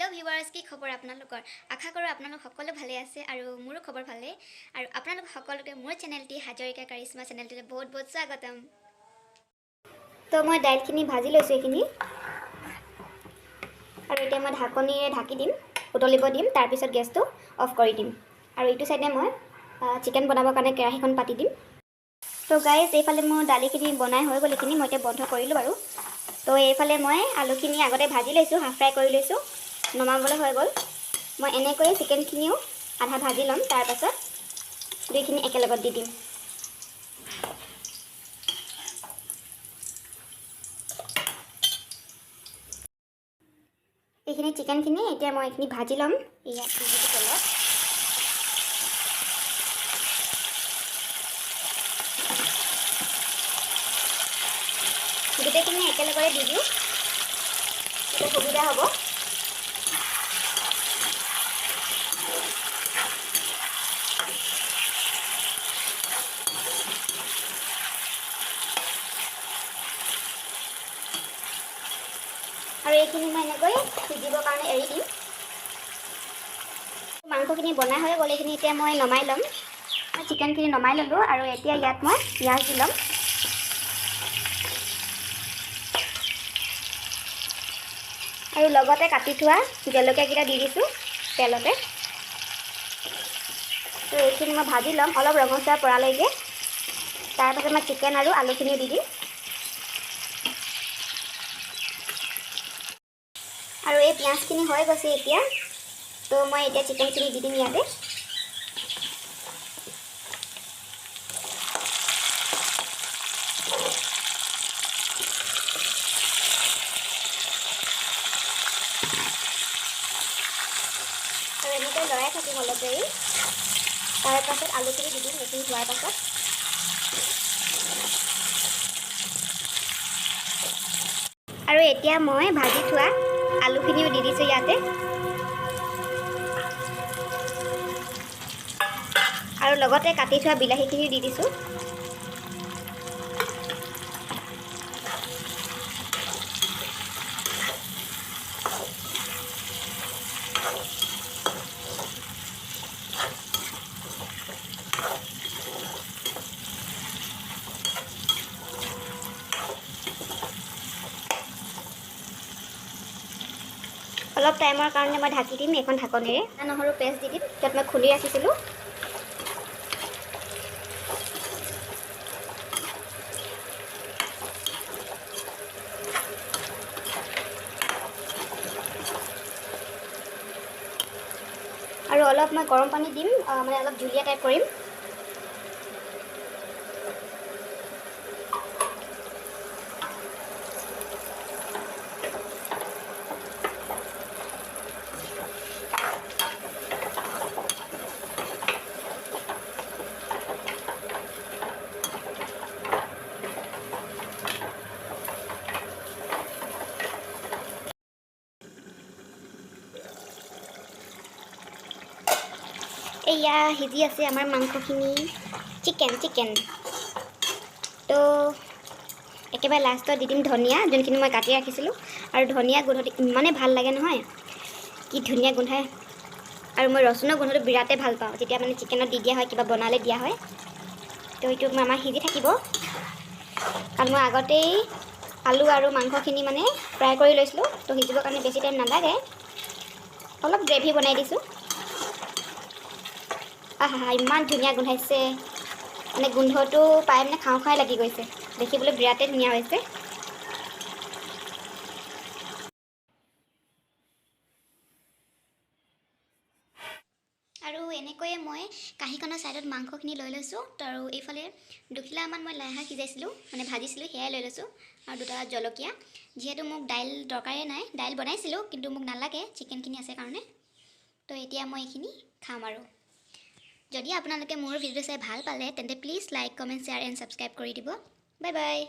hello viewers কি খবৰ আপোনালোকৰ আশা কৰোঁ আপোনালোক সকলো ভালে আছে আৰু মোৰো খবৰ ভালে আৰু আপোনালোক সকলোকে মোৰ চেনেলটি হাজৰিকা কাৰিশ্মা চেনেলটিলৈ বহুত বহুত স্বাগতম তো মই দাইলখিনি ভাজি লৈছোঁ এইখিনি আৰু এতিয়া মই ঢাকনিৰে ঢাকি দিম উতলিব দিম তাৰ পিছত গেছটো অফ কৰি দিম আৰু এইটো সাইডে মই চিকেন বনাবৰ কাৰণে কেৰাহীখন পাতি দিম তো গাইজ এইফালে মোৰ দালিখিনি বনাই হৈ গ'ল এইখিনি মই এতিয়া বন্ধ কৰিলোঁ বাৰু তো এইফালে মই আলুখিনি আগতে ভাজি লৈছোঁ হাফ ফ্ৰাই কৰি লৈছোঁ নমাবলৈ হৈ গ'ল মই এনেকৈ চিকেনখিনিও আধা ভাজি ল'ম তাৰ পাছত দুইখিনি একেলগত দি দিম এইখিনি চিকেনখিনি এতিয়া মই এইখিনি ভাজি ল'ম ইয়াত দি দিছোঁ তেলত গোটেইখিনি একেলগতে দি দিওঁ তেতিয়া সুবিধা হ'ব আৰু এইখিনি মই এনেকৈ সিজিবৰ কাৰণে এৰি দিম মাংসখিনি বনাই হৈ গ'ল এইখিনি এতিয়া মই নমাই ল'ম মই চিকেনখিনি নমাই ল'লোঁ আৰু এতিয়া ইয়াত মই পিঁয়াজ দি ল'ম আৰু লগতে কাটি থোৱা জলকীয়াকেইটা দি দিছোঁ তেলতে তো এইখিনি মই ভাজি ল'ম অলপ ৰঙচুৱা পৰালৈকে তাৰপাছত মই চিকেন আৰু আলুখিনি দি দিম আৰু এই পিঁয়াজখিনি হৈ গৈছে এতিয়া তো মই এতিয়া চিকেনখিনি দি দিম ইয়াতে আৰু এনেকৈ লৰাই থাকিম অলপ দেৰি তাৰ পাছত আলুখিনি দি দিম এইখিনি হোৱাৰ পাছত আৰু এতিয়া মই ভাজি থোৱা আলুখিনিও দি দিছোঁ ইয়াতে আৰু লগতে কাটি থোৱা বিলাহীখিনিও দি দিছোঁ অলপ টাইমৰ কাৰণে মই ঢাকি দিম এখন ঢাকনিৰে নহৰু পেষ্ট দি দিম য'ত মই খুন্দি ৰাখিছিলোঁ আৰু অলপ মই গৰম পানী দিম মানে অলপ জুলীয়া টাইপ কৰিম এয়া সিজি আছে আমাৰ মাংসখিনি চিকেন তো একেবাৰে লাষ্টত দি দিম ধনিয়া যোনখিনি মই কাটি ৰাখিছিলোঁ আৰু ধনিয়া গোন্ধটো ইমানেই ভাল লাগে নহয় কি ধুনীয়া গোন্ধায় আৰু মই ৰচুনৰ গোন্ধটো বিৰাটেই ভাল পাওঁ যেতিয়া মানে চিকেনত দি দিয়া হয় কিবা বনালে দিয়া হয় তো এইটো আমাৰ সিজি থাকিব কাৰণ মই আগতেই আলু আৰু মাংসখিনি মানে ফ্ৰাই কৰি লৈছিলোঁ তো সিজিবৰ কাৰণে বেছি টাইম নালাগে অলপ গ্ৰেভি বনাই দিছোঁ আহা ইমান ধুনীয়া গোন্ধাইছে মানে গোন্ধটো পাই মানে খাওঁ খাই লাগি গৈছে দেখিবলৈ বিৰাটেই ধুনীয়া হৈছে আৰু এনেকৈয়ে মই কাঁহীখনৰ ছাইডত মাংসখিনি লৈ লৈছোঁ আৰু এইফালে দুখিলামান মই লাই শাক সিজাইছিলোঁ মানে ভাজিছিলোঁ সেয়াই লৈ লৈছোঁ আৰু দুটা জলকীয়া যিহেতু মোক দাইল দৰকাৰেই নাই দাইল বনাইছিলোঁ কিন্তু মোক নালাগে চিকেনখিনি আছে কাৰণে তো এতিয়া মই এইখিনি খাম আৰু যদি আপোনালোকে মোৰ ভিডিঅ' চাই ভাল পালে তেন্তে please like comment share and subscribe কৰি দিব বাই বাই